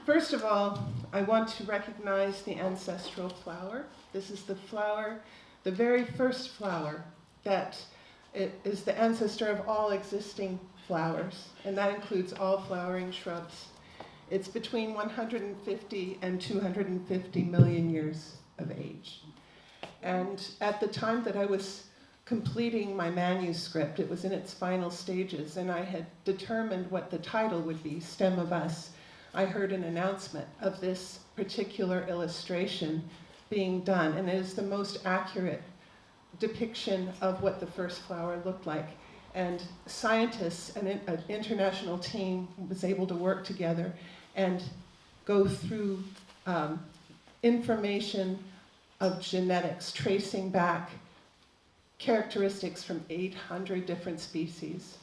First of all, I want to recognize the ancestral flower. This is the flower, the very first flower that is the ancestor of all existing flowers, and that includes all flowering shrubs. It's between 150 and 250 million years of age. And at the time that I was completing my manuscript, it was in its final stages, and I had determined what the title would be, Stem of Us. I heard an announcement of this particular illustration being done, and it is the most accurate depiction of what the first flower looked like. And scientists and an international team was able to work together and go through information of genetics, tracing back characteristics from 800 different species.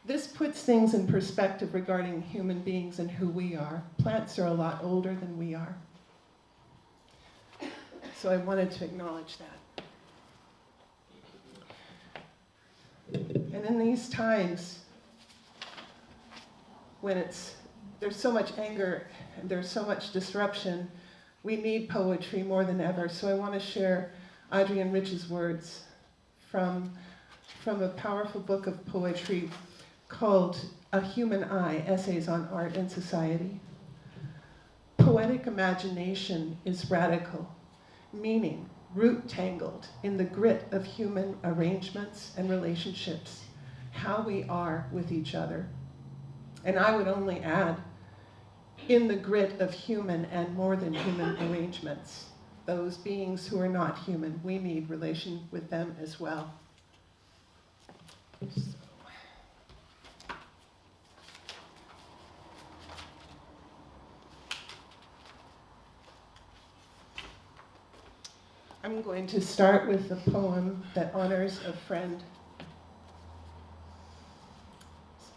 This puts things in perspective regarding human beings and who we are. Plants are a lot older than we are. So I wanted to acknowledge that. And in these times, when there's so much anger and there's so much disruption, we need poetry more than ever. So I want to share Adrienne Rich's words from a powerful book of poetry called A Human Eye, Essays on Art and Society. Poetic imagination is radical, meaning root-tangled in the grit of human arrangements and relationships, how we are with each other. And I would only add, in the grit of human and more than human arrangements, those beings who are not human, we need relation with them as well. I'm going to start with a poem that honors a friend.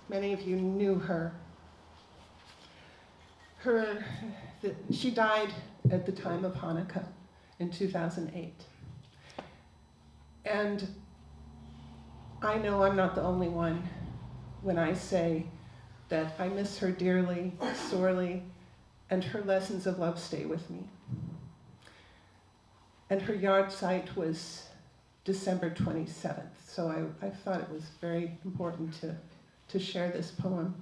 Many of you knew her. She died at the time of Hanukkah in 2008. And I know I'm not the only one when I say that I miss her dearly, sorely, and her lessons of love stay with me. And her yard site was December 27th, so I thought it was very important to share this poem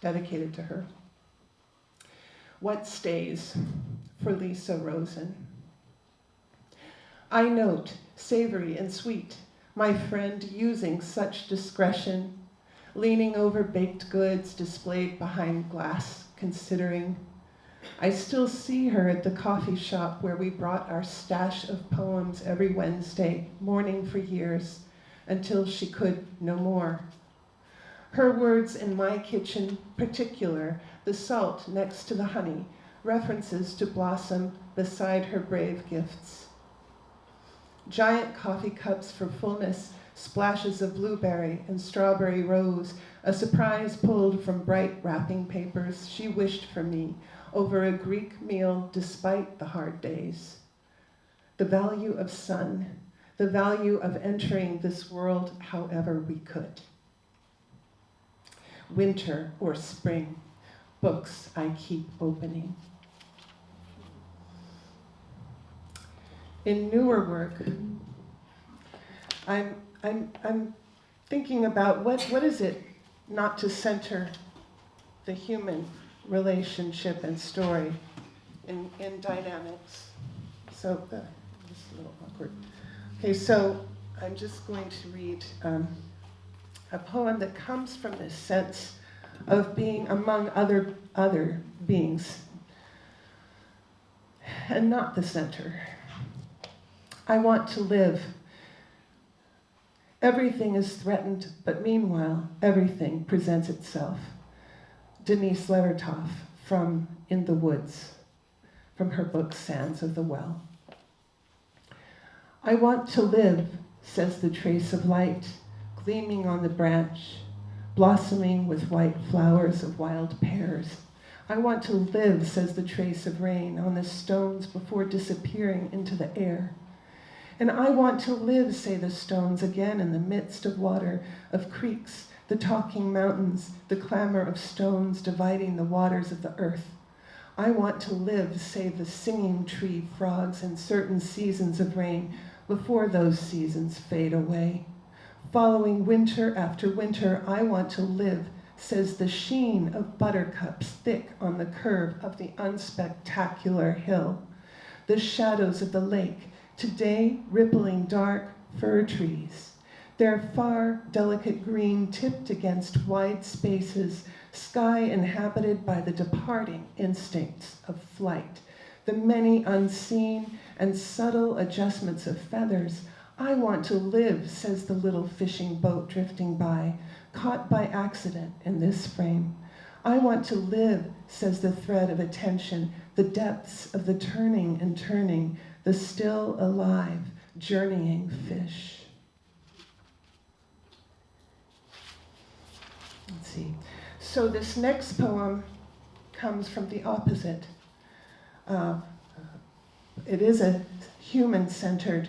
dedicated to her. What Stays, for Lisa Rosen. I note, savory and sweet, my friend using such discretion, leaning over baked goods displayed behind glass, considering. I still see her at the coffee shop where we brought our stash of poems every Wednesday morning for years, until she could no more. Her words in my kitchen, particular, the salt next to the honey, references to blossom beside her brave gifts. Giant coffee cups for fullness, splashes of blueberry and strawberry rose, a surprise pulled from bright wrapping papers she wished for me over a Greek meal despite the hard days. The value of sun, the value of entering this world however we could. Winter or spring, books I keep opening. In newer work, I'm thinking about what is it not to center the human relationship and story in dynamics. So this is a little awkward. Okay, so I'm just going to read a poem that comes from this sense of being among other beings and not the center. I want to live. Everything is threatened, but meanwhile, everything presents itself. Denise Levertov from In the Woods, from her book Sands of the Well. I want to live, says the trace of light, gleaming on the branch, blossoming with white flowers of wild pears. I want to live, says the trace of rain on the stones before disappearing into the air. And I want to live, say the stones again in the midst of water, of creeks the talking mountains, the clamor of stones dividing the waters of the earth. I want to live, say the singing tree frogs in certain seasons of rain, before those seasons fade away. Following winter after winter, I want to live, says the sheen of buttercups thick on the curve of the unspectacular hill. The shadows of the lake, today rippling dark fir trees. Their far, delicate green tipped against wide spaces, sky inhabited by the departing instincts of flight, the many unseen and subtle adjustments of feathers. I want to live, says the little fishing boat drifting by, caught by accident in this frame. I want to live, says the thread of attention, the depths of the turning and turning, the still alive, journeying fish. Let's see. So this next poem comes from the opposite. It is a human-centered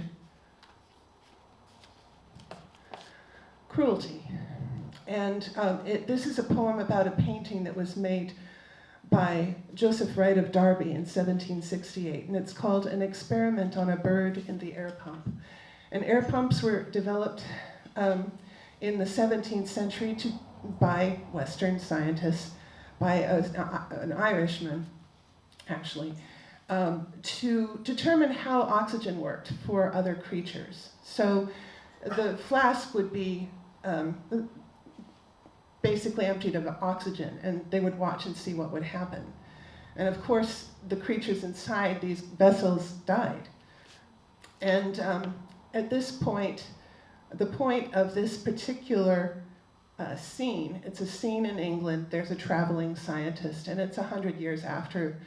cruelty. And this is a poem about a painting that was made by Joseph Wright of Derby in 1768, and it's called An Experiment on a Bird in the Air Pump. And air pumps were developed in the 17th century by Western scientists, by an Irishman, actually, to determine how oxygen worked for other creatures. So the flask would be basically emptied of oxygen, and they would watch and see what would happen. And of course, the creatures inside these vessels died. And at this point, the point of this particular scene, it's a scene in England, there's a traveling scientist, and it's 100 years after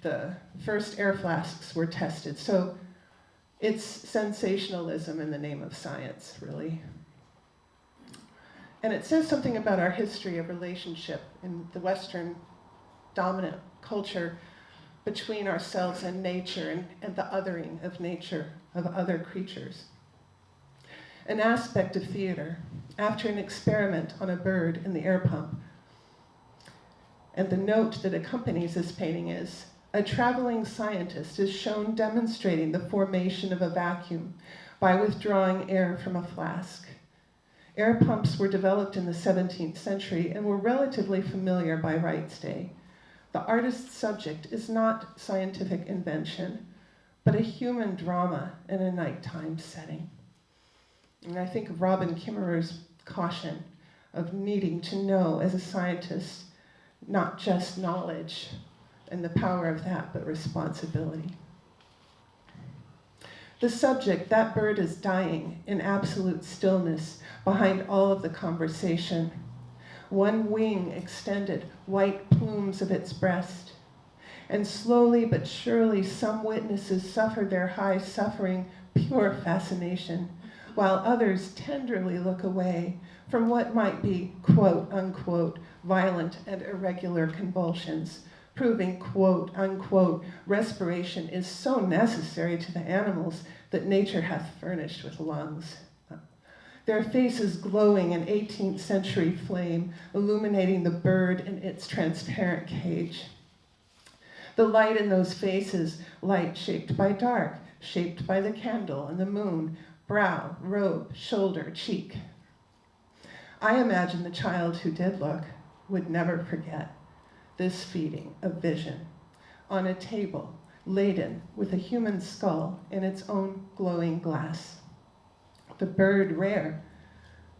the first air flasks were tested. So it's sensationalism in the name of science, really. And it says something about our history of relationship in the Western dominant culture between ourselves and nature, and the othering of nature, of other creatures. An aspect of theater, after an experiment on a bird in the air pump. And the note that accompanies this painting is, a traveling scientist is shown demonstrating the formation of a vacuum by withdrawing air from a flask. Air pumps were developed in the 17th century and were relatively familiar by Wright's day. The artist's subject is not scientific invention, but a human drama in a nighttime setting. And I think of Robin Kimmerer's caution of needing to know as a scientist, not just knowledge and the power of that, but responsibility. The subject, that bird is dying in absolute stillness behind all of the conversation. One wing extended, white plumes of its breast. And slowly but surely some witnesses suffer their high suffering, pure fascination, while others tenderly look away from what might be, quote unquote, violent and irregular convulsions, proving, quote unquote, respiration is so necessary to the animals that nature hath furnished with lungs. Their faces glowing in 18th century flame, illuminating the bird in its transparent cage. The light in those faces, light shaped by dark, shaped by the candle and the moon, brow, robe, shoulder, cheek. I imagine the child who did look would never forget this feeding of vision on a table laden with a human skull in its own glowing glass. The bird rare,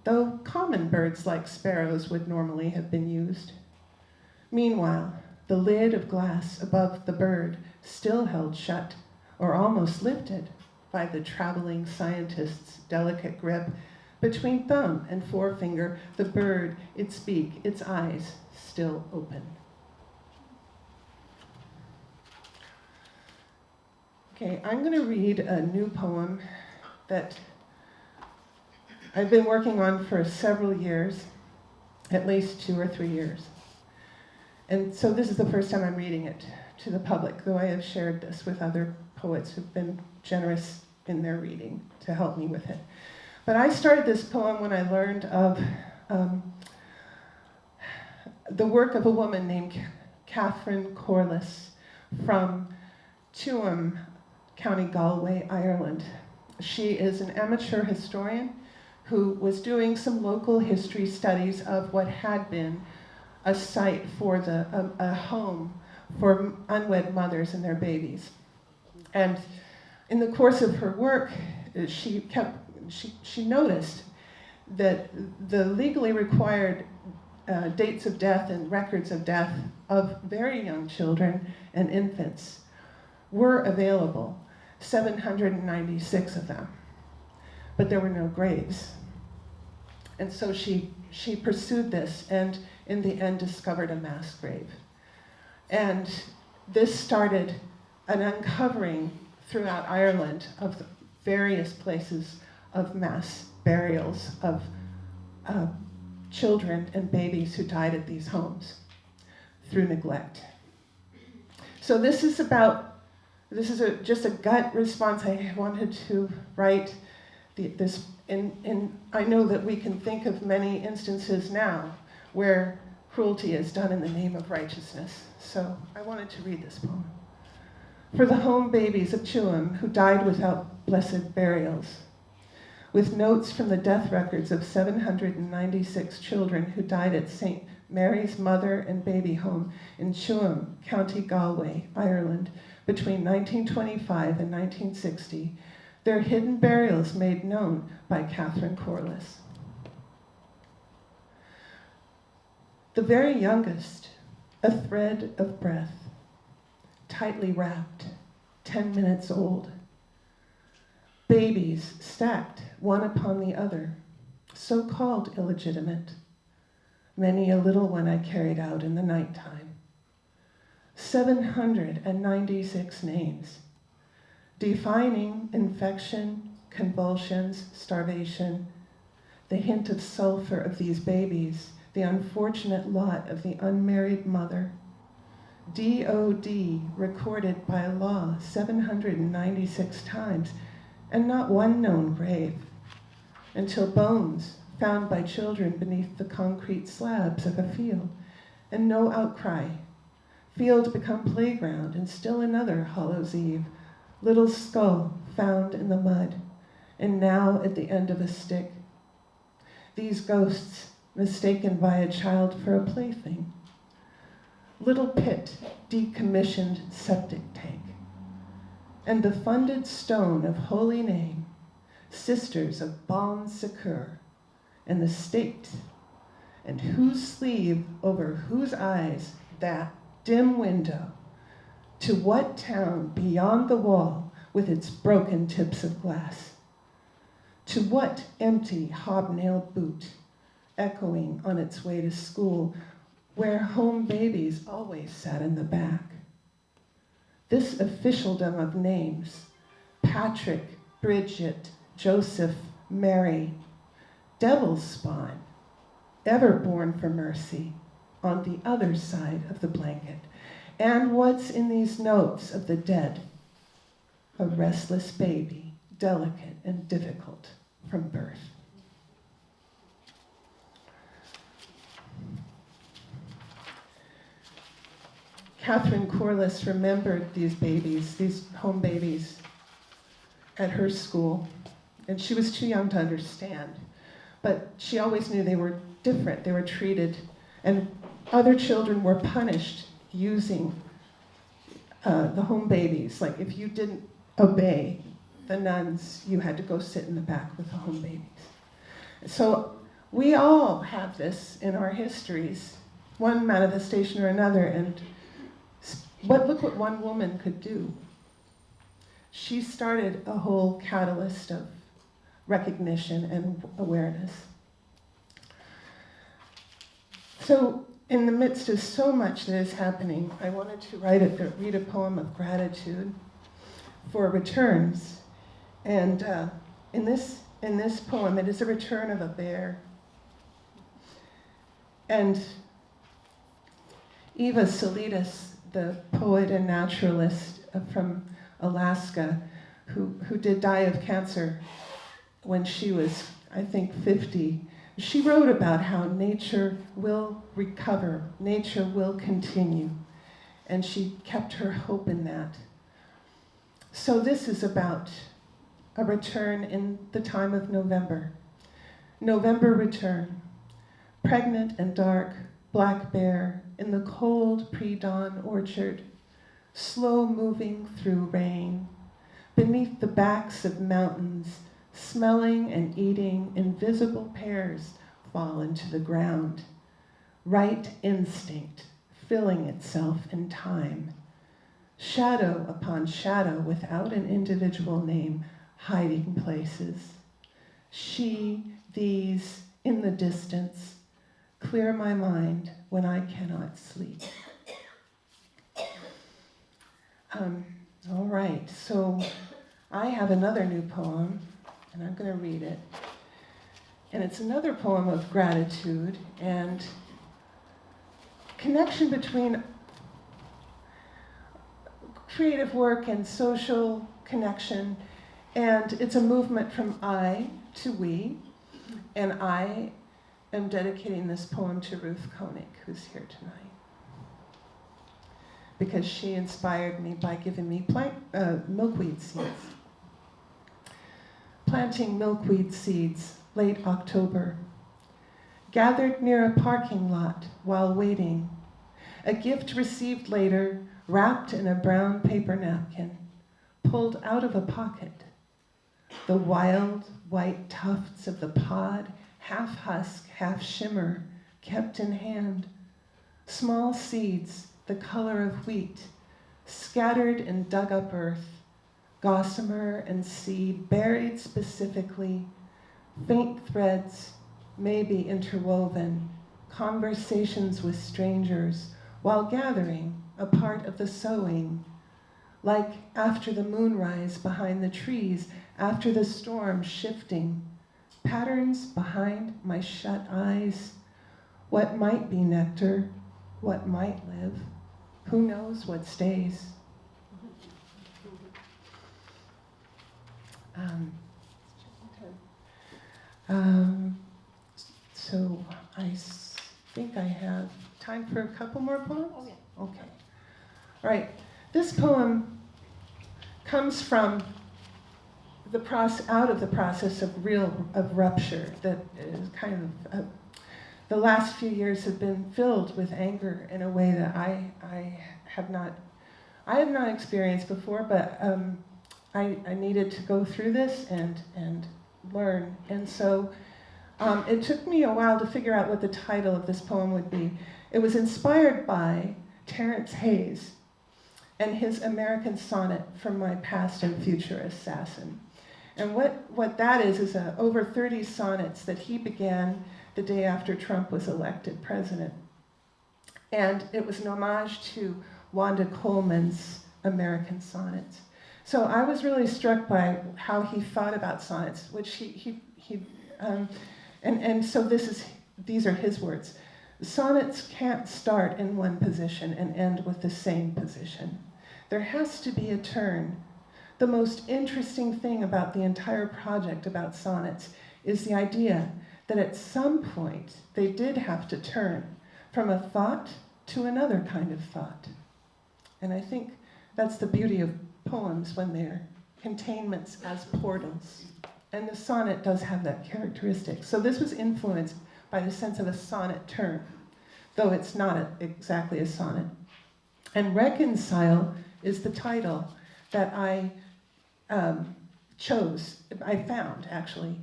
though common birds like sparrows would normally have been used. Meanwhile, the lid of glass above the bird still held shut, or almost lifted, by the traveling scientist's delicate grip. Between thumb and forefinger, the bird, its beak, its eyes still open. Okay, I'm going to read a new poem that I've been working on for several years, at least 2 or 3 years. And so this is the first time I'm reading it to the public, though I have shared this with other poets who've been generous in their reading to help me with it. But I started this poem when I learned of the work of a woman named Catherine Corliss from Tuam, County Galway, Ireland. She is an amateur historian who was doing some local history studies of what had been a site for a home for unwed mothers and their babies. And in the course of her work, she noticed that the legally required dates of death and records of death of very young children and infants were available, 796 of them, but there were no graves. And so she pursued this and in the end discovered a mass grave. And this started an uncovering throughout Ireland of the various places of mass burials of children and babies who died at these homes through neglect. So this is just a gut response. I wanted to write this, I know that we can think of many instances now where cruelty is done in the name of righteousness. So I wanted to read this poem. For the home babies of Tuam who died without blessed burials, with notes from the death records of 796 children who died at St. Mary's Mother and Baby Home in Tuam, County Galway, Ireland, between 1925 and 1960, their hidden burials made known by Catherine Corliss. The very youngest, a thread of breath, tightly wrapped, 10 minutes old. Babies stacked one upon the other, so-called illegitimate. Many a little one I carried out in the nighttime. 796 names, defining infection, convulsions, starvation, the hint of sulfur of these babies, the unfortunate lot of the unmarried mother. DOD recorded by law 796 times, and not one known grave, until bones found by children beneath the concrete slabs of a field, and no outcry. Field become playground, and still another Hallows Eve, little skull found in the mud, and now at the end of a stick. These ghosts mistaken by a child for a plaything. Little pit, decommissioned septic tank, and the funded stone of holy name, sisters of Bon Secours, and the state, and whose sleeve over whose eyes that dim window, to what town beyond the wall with its broken tips of glass, to what empty hobnailed boot, echoing on its way to school, where home babies always sat in the back. This officialdom of names, Patrick, Bridget, Joseph, Mary, devil's spawn, ever born for mercy, on the other side of the blanket. And what's in these notes of the dead? A restless baby, delicate and difficult from birth. Catherine Corliss remembered these babies, these home babies, at her school, and she was too young to understand. But she always knew they were different, they were treated, and other children were punished using the home babies. Like if you didn't obey the nuns, you had to go sit in the back with the home babies. So we all have this in our histories, one manifestation or another, and look what one woman could do. She started a whole catalyst of recognition and awareness. So in the midst of so much that is happening, I wanted to read a poem of gratitude for returns. And in this poem, it is a return of a bear. And Eva Salidas, the poet and naturalist from Alaska, who did die of cancer when she was, I think, 50, She wrote about how nature will recover, nature will continue, and she kept her hope in that. So this is about a return in the time of November. November return, pregnant and dark, black bear in the cold pre-dawn orchard, slow moving through rain, beneath the backs of mountains, smelling and eating invisible pears fall into the ground. Right instinct filling itself in time. Shadow upon shadow without an individual name, hiding places. She, these, in the distance, clear my mind when I cannot sleep. All right, so I have another new poem, and I'm going to read it. And it's another poem of gratitude and connection between creative work and social connection. And it's a movement from I to we. And I am dedicating this poem to Ruth Koenig, who's here tonight, because she inspired me by giving me milkweed seeds. Planting milkweed seeds, late October. Gathered near a parking lot while waiting. A gift received later, wrapped in a brown paper napkin, pulled out of a pocket. The wild white tufts of the pod, half husk, half shimmer, kept in hand. Small seeds, the color of wheat, scattered in dug-up earth, gossamer and seed buried specifically, faint threads, maybe interwoven, conversations with strangers while gathering a part of the sowing, like after the moonrise behind the trees, after the storm shifting, patterns behind my shut eyes, what might be nectar, what might live, who knows what stays. So I think I have time for a couple more poems? Oh, yeah. Okay. All right. This poem comes from out of the process of rupture that is kind of, the last few years have been filled with anger in a way that I have not experienced before, but I needed to go through this and learn. And so it took me a while to figure out what the title of this poem would be. It was inspired by Terence Hayes and his American Sonnet, From My Past and Future Assassin. And what that is over 30 sonnets that he began the day after Trump was elected president. And it was an homage to Wanda Coleman's American Sonnets. So I was really struck by how he thought about sonnets, which and so these are his words. Sonnets can't start in one position and end with the same position. There has to be a turn. The most interesting thing about the entire project about sonnets is the idea that at some point they did have to turn from a thought to another kind of thought. And I think that's the beauty of poems when they're containments as portals. And the sonnet does have that characteristic. So this was influenced by the sense of a sonnet turn, though it's not exactly a sonnet. And Reconcile is the title that I chose, I found actually.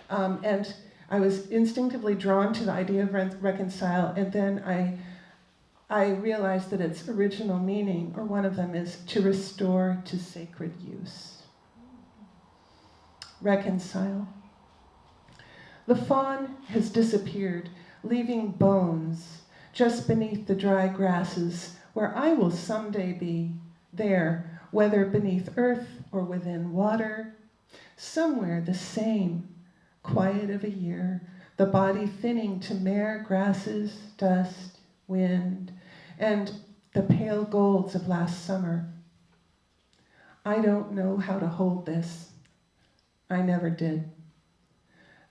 And I was instinctively drawn to the idea of reconcile, and then I realized that its original meaning, or one of them, is to restore to sacred use. Reconcile. The fawn has disappeared, leaving bones just beneath the dry grasses where I will someday be, there, whether beneath earth or within water, somewhere the same, quiet of a year, the body thinning to mere grasses, dust, wind, and the pale golds of last summer. I don't know how to hold this. I never did.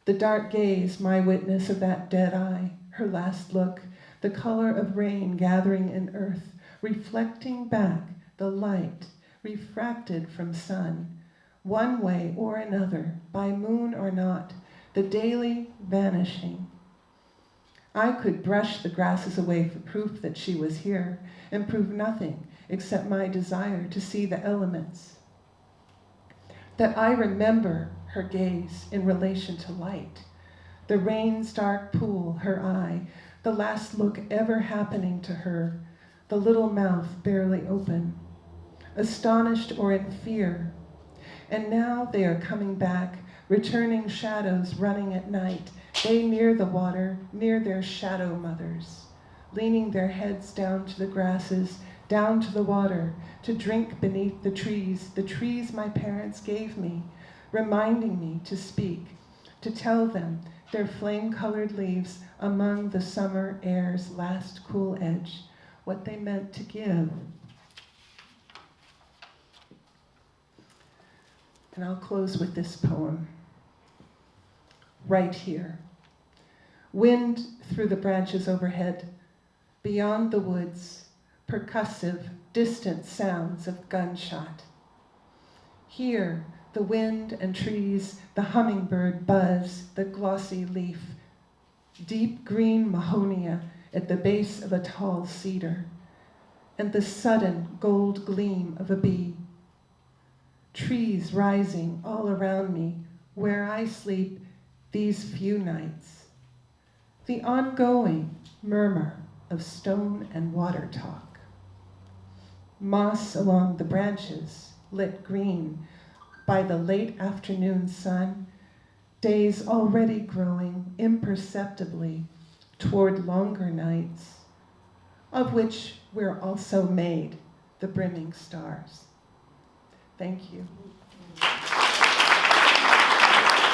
The dark gaze, my witness of that dead eye, her last look, the color of rain gathering in earth, reflecting back the light refracted from sun, one way or another, by moon or not, the daily vanishing. I could brush the grasses away for proof that she was here, and prove nothing except my desire to see the elements. That I remember her gaze in relation to light, the rain's dark pool, her eye, the last look ever happening to her, the little mouth barely open, astonished or in fear. And now they are coming back, returning shadows running at night, they near the water, near their shadow mothers, leaning their heads down to the grasses, down to the water, to drink beneath the trees my parents gave me, reminding me to speak, to tell them their flame-colored leaves among the summer air's last cool edge, what they meant to give. And I'll close with this poem. Right here. Wind through the branches overhead, beyond the woods, percussive, distant sounds of gunshot. Here, the wind and trees, the hummingbird buzz, the glossy leaf, deep green mahonia at the base of a tall cedar, and the sudden gold gleam of a bee. Trees rising all around me, where I sleep these few nights. The ongoing murmur of stone and water talk. Moss along the branches, lit green by the late afternoon sun, days already growing imperceptibly toward longer nights, of which we're also made the brimming stars. Thank you.